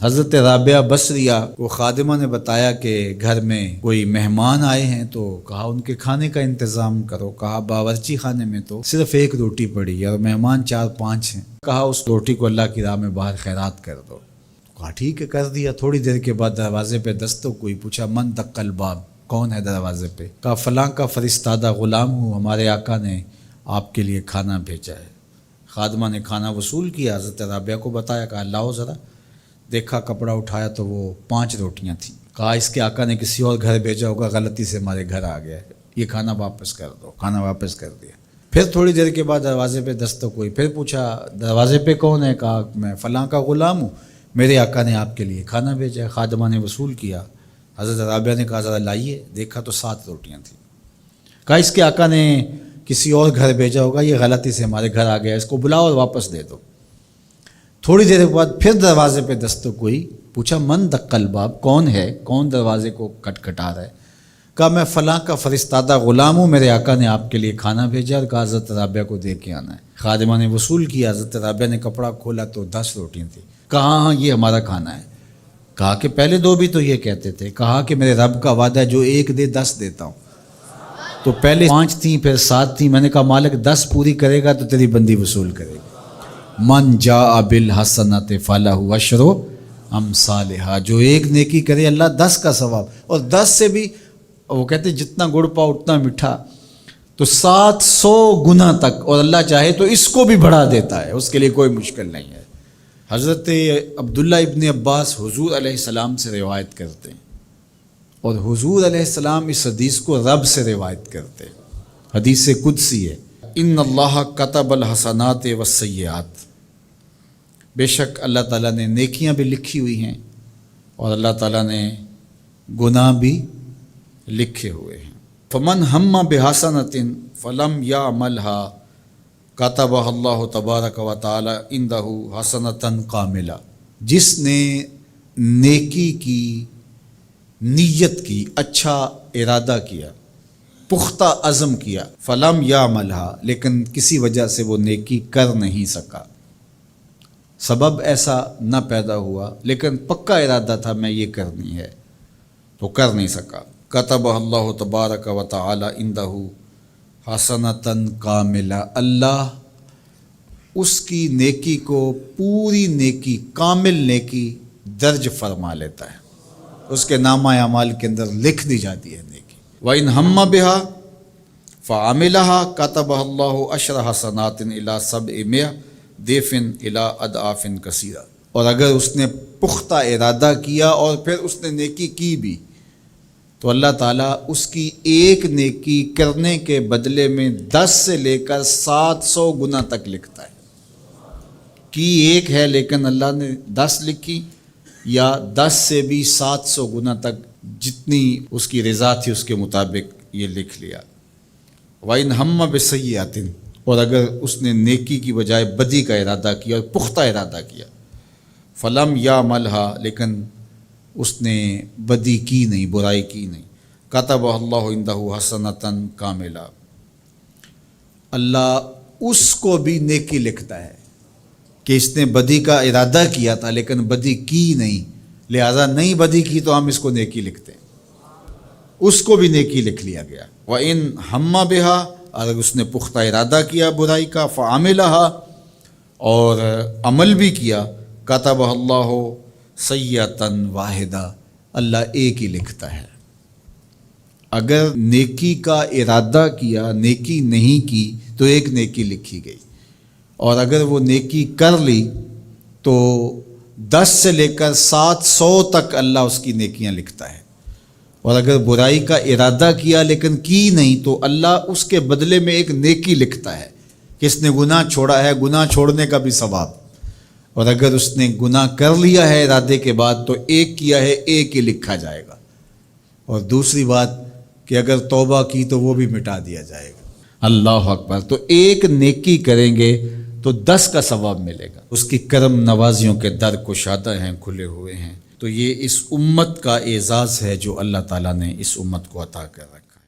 حضرت رابعہ بصریہ کو خادمہ نے بتایا کہ گھر میں کوئی مہمان آئے ہیں، تو کہا ان کے کھانے کا انتظام کرو۔ کہا باورچی خانے میں تو صرف ایک روٹی پڑی ہے اور مہمان 4-5 ہیں، کہا اس روٹی کو اللہ کی راہ میں باہر خیرات کر دو۔ کہا ٹھیک ہے، کر دیا۔ تھوڑی دیر کے بعد دروازے پہ دستک ہوئی، پوچھا من دق الباب، کون ہے دروازے پہ؟ کہا فلاں کا فرستادہ غلام ہوں، ہمارے آقا نے آپ کے لیے کھانا بھیجا ہے۔ خادمہ نے کھانا وصول کیا، حضرت رابعہ کو بتایا، کہا لاؤ ذرا۔ دیکھا، کپڑا اٹھایا تو وہ 5 روٹیاں تھیں۔ کہا اس کے آقا نے کسی اور گھر بھیجا ہوگا، غلطی سے ہمارے گھر آ گیا ہے، یہ کھانا واپس کر دو۔ کھانا واپس کر دیا۔ پھر تھوڑی دیر کے بعد دروازے پہ دستک ہوئی، پھر پوچھا دروازے پہ کون ہے؟ کہا میں فلاں کا غلام ہوں، میرے آقا نے آپ کے لیے کھانا بھیجا ہے۔ خادمہ نے وصول کیا، حضرت رابعہ نے کہا ذرا لائیے۔ دیکھا تو 7 روٹیاں تھیں۔ کہا اس کے آقا نے کسی اور گھر بھیجا ہوگا، یہ غلطی سے ہمارے گھر آ گیا، اس کو بلاؤ اور واپس دے دو۔ تھوڑی دیر کے بعد پھر دروازے پہ دستک ہوئی، پوچھا من دق الباب، کون ہے، کون دروازے کو کھٹکھٹا رہا ہے؟ کہا میں فلاں کا فرستادہ غلام ہوں، میرے آقا نے آپ کے لیے کھانا بھیجا اور کہا حضرت رابعہ کو دے کے آنا ہے۔ خادمہ نے وصول کیا، حضرت رابعہ نے کپڑا کھولا تو 10 روٹیاں تھیں۔ کہا ہاں یہ ہمارا کھانا ہے۔ کہا کہ پہلے 2 بھی تو یہ کہتے تھے۔ کہا کہ میرے رب کا وعدہ ہے جو 1 دے 10 دیتا ہوں۔ تو پہلے 5 تھیں، پھر 7 تھیں۔ میں نے کہا مالک 10 پوری کرے گا تو تیری بندی وصول کرے گا۔ من جاء بالحسنۃ فلہ عشر امثالھا، جو 1 نیکی کرے اللہ 10 کا ثواب، اور 10 سے بھی وہ کہتے جتنا گڑ پاؤ اتنا میٹھا، تو 700 گنا تک، اور اللہ چاہے تو اس کو بھی بڑھا دیتا ہے، اس کے لیے کوئی مشکل نہیں ہے۔ حضرت عبداللہ ابن عباس حضور علیہ السلام سے روایت کرتے ہیں، اور حضور علیہ السلام اس حدیث کو رب سے روایت کرتے ہیں۔ حدیث قدسی ہے، ان اللہ کتب الحسنات والسیئات، بے شک اللہ تعالیٰ نے نیکیاں بھی لکھی ہوئی ہیں اور اللہ تعالیٰ نے گناہ بھی لکھے ہوئے ہیں۔ فمن ہم بحسنۃ فلم یعملھا کتبہ اللہ تبارک و تعالی عندہ حسنۃ کاملہ، جس نے نیکی کی نیت کی، اچھا ارادہ کیا، پختہ عزم کیا، فلم یعملھا، لیکن کسی وجہ سے وہ نیکی کر نہیں سکا، سبب ایسا نہ پیدا ہوا، لیکن پکا ارادہ تھا میں یہ کرنی ہے، تو کر نہیں سکا، کتبہ اللہ تبارک و تعالی عندہ حسنۃ کاملہ، اللہ اس کی نیکی کو پوری نیکی، کامل نیکی درج فرما لیتا ہے، اس کے نامہ اعمال کے اندر لکھ دی جاتی ہے نیکی۔ وَإِنْ هَمَّ بِهَا فَعَمِلَهَا كَتَبَهَا اللَّهُ عَشْرَ حَسَنَاتٍ إِلَىٰ 700 ضِعْفٍ إِلَىٰ أَضْعَافٍ كَثِيرَةٍ، اور اگر اس نے پختہ ارادہ کیا اور پھر اس نے نیکی کی بھی، تو اللہ تعالیٰ اس کی ایک نیکی کرنے کے بدلے میں 10 سے لے کر 700 گنا تک لکھتا ہے۔ کی ایک ہے لیکن اللہ نے 10 لکھی، یا 10 سے بھی 700 گنا تک، جتنی اس کی رضا تھی اس کے مطابق یہ لکھ لیا۔ وَإِنْ هَمَّ بِسَیِّئَةٍ، اور اگر اس نے نیکی کی بجائے بدی کا ارادہ کیا اور پختہ ارادہ کیا، فَلَمْ يَعْمَلْهَا، لیکن اس نے بدی کی نہیں، برائی کی نہیں، کتبہ اللہ عندہ حسنۃ کاملہ، اللہ اس کو بھی نیکی لکھتا ہے کہ اس نے بدی کا ارادہ کیا تھا لیکن بدی کی نہیں، لہذا نہیں بدی کی تو ہم اس کو نیکی لکھتے ہیں، اس کو بھی نیکی لکھ لیا گیا۔ وَإِنْ هَمَّ بِهَا، اگر اس نے پختہ ارادہ کیا برائی کا، فَعَمِلَهَا، اور عمل بھی کیا، کتبہ اللہ سیئۃ واحدہ، اللہ ایک ہی لکھتا ہے۔ اگر نیکی کا ارادہ کیا، نیکی نہیں کی تو ایک نیکی لکھی گئی، اور اگر وہ نیکی کر لی تو 10 سے لے کر 700 تک اللہ اس کی نیکیاں لکھتا ہے، اور اگر برائی کا ارادہ کیا لیکن کی نہیں تو اللہ اس کے بدلے میں ایک نیکی لکھتا ہے کہ اس نے گناہ چھوڑا ہے، گناہ چھوڑنے کا بھی ثواب، اور اگر اس نے گناہ کر لیا ہے ارادے کے بعد تو ایک کیا ہے، ایک ہی لکھا جائے گا، اور دوسری بات کہ اگر توبہ کی تو وہ بھی مٹا دیا جائے گا۔ اللہ اکبر۔ تو ایک نیکی کریں گے تو 10 کا ثواب ملے گا، اس کی کرم نوازیوں کے در کشادہ ہیں، کھلے ہوئے ہیں۔ تو یہ اس امت کا اعزاز ہے جو اللہ تعالیٰ نے اس امت کو عطا کر رہا ہے۔